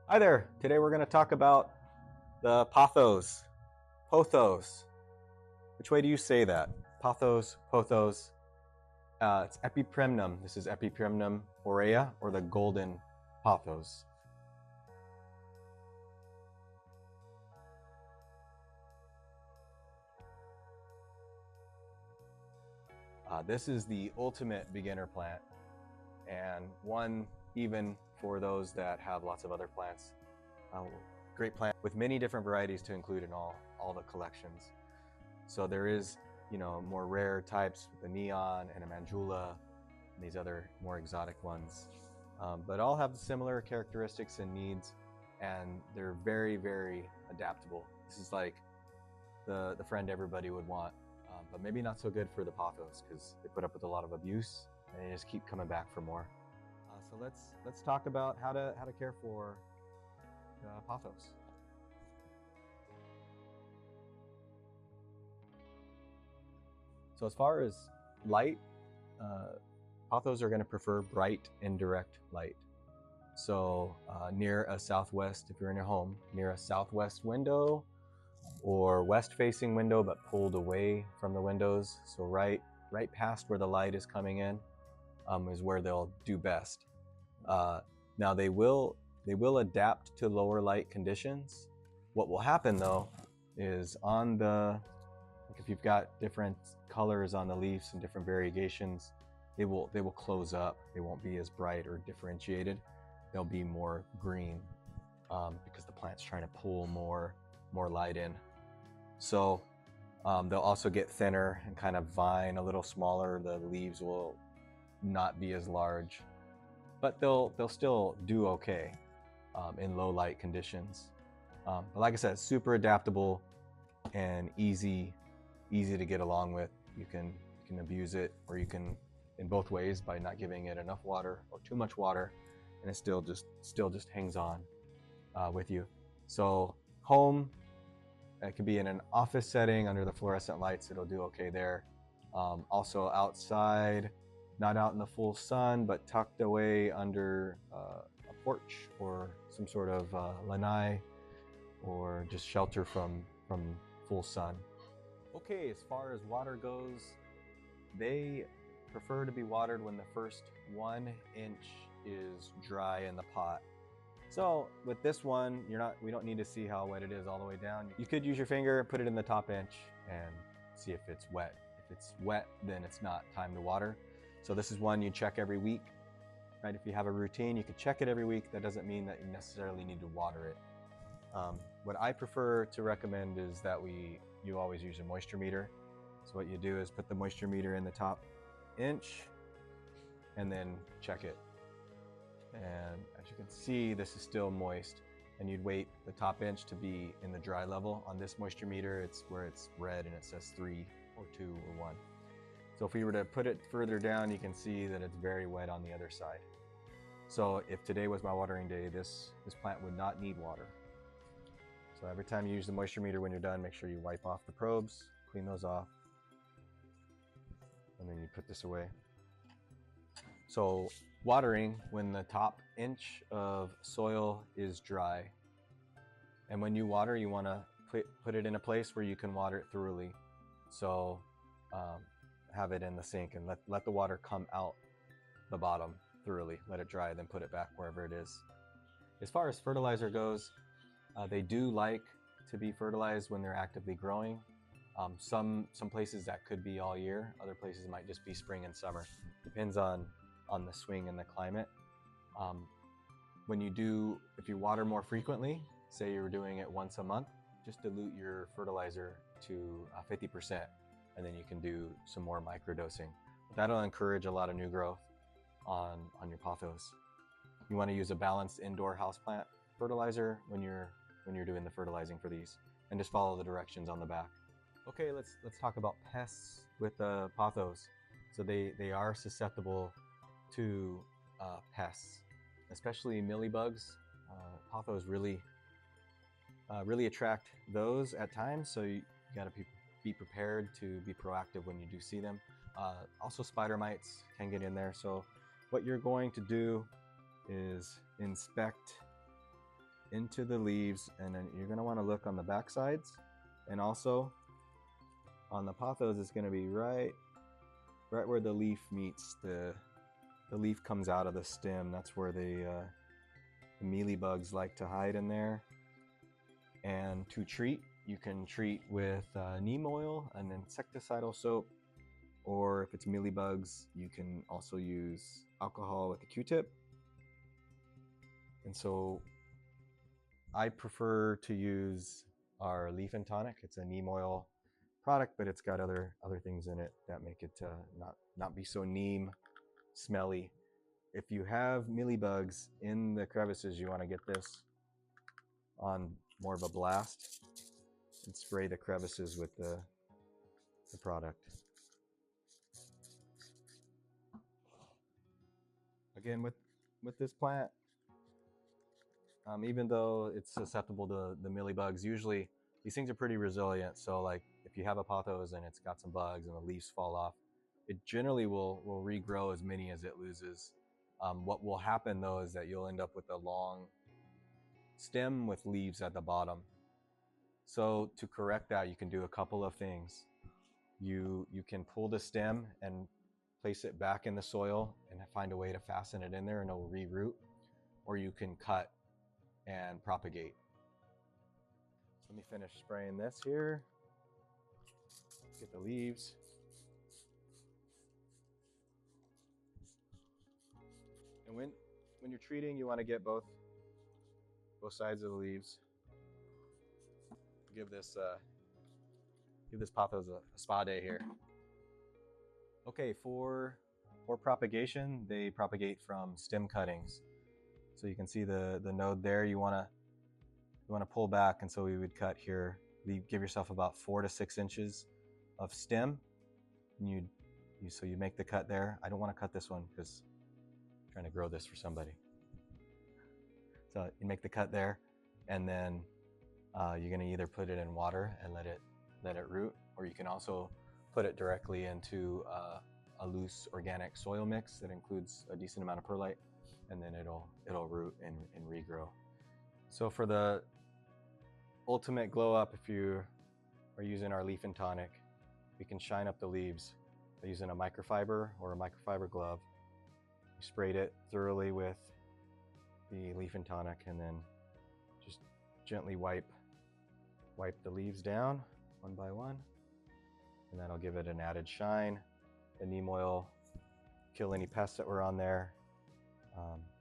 Hi there. Today we're going to talk about the Pothos. Pothos. Which way do you say that? Pothos, Pothos. It's Epipremnum. This is Epipremnum aurea, or the golden Pothos. This is the ultimate beginner plant, and one even for those that have lots of other plants. Great plant with many different varieties to include in all the collections. So there is, more rare types, the neon and a mandula, and these other more exotic ones. But all have similar characteristics and needs, and they're very, very adaptable. This is like the friend everybody would want, but maybe not so good for the Pothos because they put up with a lot of abuse and they just keep coming back for more. So let's talk about how to care for the Pothos. So as far as light, Pothos are going to prefer bright and direct light. So near a southwest, if you're in your home, near a southwest window or west-facing window, but pulled away from the windows. So right past where the light is coming in is where they'll do best. Now they will adapt to lower light conditions. What will happen though is if you've got different colors on the leaves and different variegations, they will close up. They won't be as bright or differentiated. They'll be more green because the plant's trying to pull more light in. So they'll also get thinner and kind of vine a little smaller. The leaves will not be as large, but they'll still do okay in low light conditions. But like I said, super adaptable and easy to get along with. You can abuse it, or you can in both ways by not giving it enough water or too much water, and it still just hangs on with you. So home, it could be in an office setting under the fluorescent lights. It'll do okay there. Also outside, not out in the full sun, but tucked away under a porch or some sort of lanai, or just shelter from full sun. Okay, as far as water goes, they prefer to be watered when the first 1 inch is dry in the pot. So with this one, we don't need to see how wet it is all the way down. You could use your finger, put it in the top inch, and see if it's wet. If it's wet, then it's not time to water. So this is one you check every week, right? If you have a routine, you could check it every week. That doesn't mean that you necessarily need to water it. What I prefer to recommend is that you always use a moisture meter. So what you do is put the moisture meter in the top inch and then check it. And as you can see, this is still moist, and you'd wait the top inch to be in the dry level. On this moisture meter, it's where it's red and it says 3 or 2 or 1. So if we were to put it further down, you can see that it's very wet on the other side. So if today was my watering day, this plant would not need water. So every time you use the moisture meter, when you're done, make sure you wipe off the probes, clean those off, and then you put this away. So watering when the top inch of soil is dry. And when you water, you want to put it in a place where you can water it thoroughly. So have it in the sink and let the water come out the bottom thoroughly. Let it dry, then put it back wherever it is. As far as fertilizer goes, they do like to be fertilized when they're actively growing. Some places that could be all year. Other places might just be spring and summer. Depends on the swing and the climate. If you water more frequently, say you're doing it once a month, just dilute your fertilizer to 50%, and then you can do some more microdosing. That'll encourage a lot of new growth on your Pothos. You want to use a balanced indoor houseplant fertilizer when you're doing the fertilizing for these, and just follow the directions on the back. Okay, let's talk about pests with the Pothos. So they are susceptible to pests, especially mealybugs. Pothos really attract those at times, so you gotta be prepared to be proactive when you do see them. Also, spider mites can get in there. So what you're going to do is inspect into the leaves, and then you're going to want to look on the back sides, and also on the pothos it's going to be right where the leaf meets the leaf comes out of the stem. That's where the mealybugs like to hide in there. And to treat, you can treat with neem oil, an insecticidal soap, or if it's mealybugs, you can also use alcohol with a Q-tip. And so I prefer to use our leaf and tonic. It's a neem oil product, but it's got other things in it that make it not be so neem smelly. If you have mealybugs in the crevices, you want to get this on more of a blast and spray the crevices with the product. Again, with this plant, even though it's susceptible to the mealybugs, usually these things are pretty resilient. So like if you have a pothos and it's got some bugs and the leaves fall off, it generally will regrow as many as it loses. What will happen though is that you'll end up with a long stem with leaves at the bottom. So to correct that, you can do a couple of things. You can pull the stem and place it back in the soil and find a way to fasten it in there and it'll re-root, or you can cut and propagate. Let me finish spraying this here. Get the leaves. And when you're treating, you want to get both sides of the leaves. Give this pothos a spa day here. Okay, for propagation, they propagate from stem cuttings. So you can see the node there. You want to pull back, and so we would cut here. Give yourself about 4 to 6 inches of stem. And so you make the cut there. I don't want to cut this one because I'm trying to grow this for somebody. So you make the cut there, and then you're going to either put it in water and let it root, or you can also put it directly into a loose organic soil mix that includes a decent amount of perlite, and then it'll root and regrow. So for the ultimate glow up, if you are using our leaf and tonic, we can shine up the leaves by using a microfiber or a microfiber glove. We sprayed it thoroughly with the leaf and tonic, and then just gently wipe the leaves down one by one, and that'll give it an added shine. The neem oil kill any pests that were on there,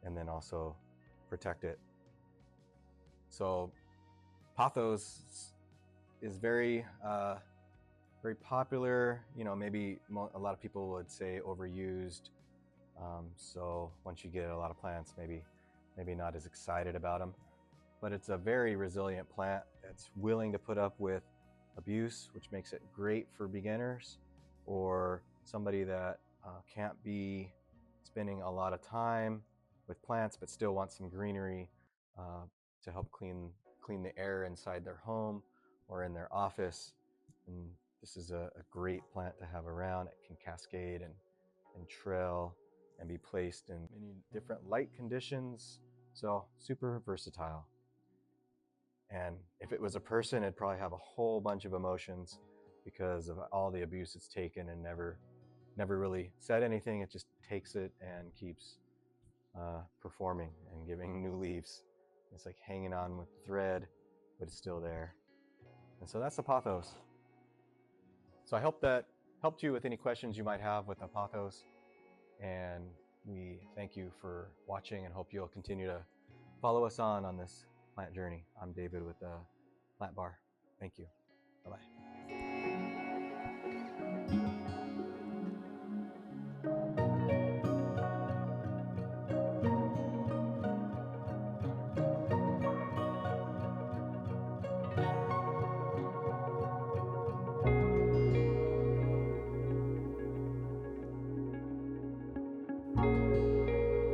and then also protect it. So pothos is very popular. You know, maybe a lot of people would say overused. So once you get a lot of plants, maybe not as excited about them. But it's a very resilient plant that's willing to put up with abuse, which makes it great for beginners or somebody that can't be spending a lot of time with plants but still wants some greenery to help clean the air inside their home or in their office. And this is a great plant to have around. It can cascade and trail and be placed in many different light conditions. So super versatile. And if it was a person, it'd probably have a whole bunch of emotions because of all the abuse it's taken and never really said anything. It just takes it and keeps performing and giving new leaves. It's like hanging on with the thread, but it's still there. And so that's the pothos. So I hope that helped you with any questions you might have with the pothos. And we thank you for watching and hope you'll continue to follow us on this plant journey. I'm David with the Plant Bar. Thank you. Bye-bye.